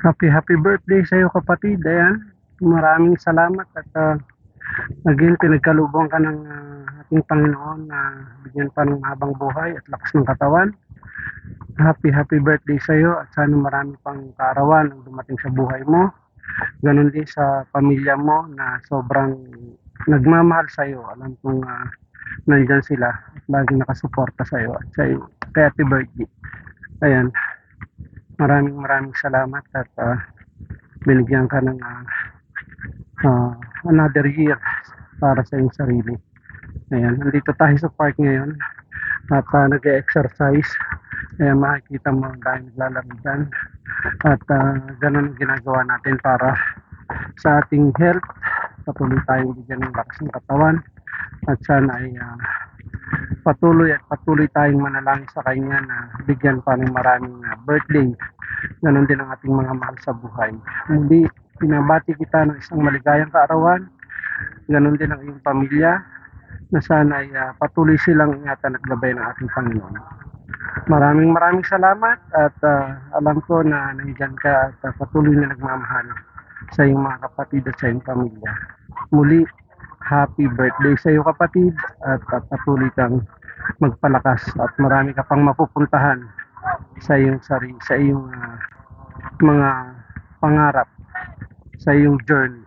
Happy birthday sa iyo kapatid. Ayan, maraming salamat at again pinagkalubong ka ng ating Panginoon na bigyan pa ng habang buhay at lakas ng katawan. Happy birthday sa iyo at sana marami pang kaarawan ang dumating sa buhay mo. Ganon din sa pamilya mo na sobrang nagmamahal sa iyo. Alam kong nandyan sila at laging nakasuporta sa iyo at sa iyo. Happy birthday. Ayan, maraming salamat at binigyan ka ng another year para sa iyong sarili. Ayan, nandito tayo sa park ngayon at nag-exercise. Ayan, makikita mo dahil naglalaro dyan. At ganun ang ginagawa natin para sa ating health. Patuloy tayong bigyan ng lakas ng katawan. At sana ay patuloy tayong manalangin sa Kanya na bigyan pa ng maraming birthday. Ganon din ang ating mga mahal sa buhay. Hindi, pinabati kita ng isang maligayang kaarawan. Ganon din ang iyong pamilya na sana ay patuloy silang ingatan at gabay ng ating Panginoon. Maraming salamat at alam ko na nandiyan ka at patuloy na nagmamahal sa iyong mga kapatid at sa iyong pamilya. Muli, happy birthday sa iyo kapatid at patuloy kang magpalakas at marami ka pang mapupuntahan sa iyong mga pangarap, sa iyong journey.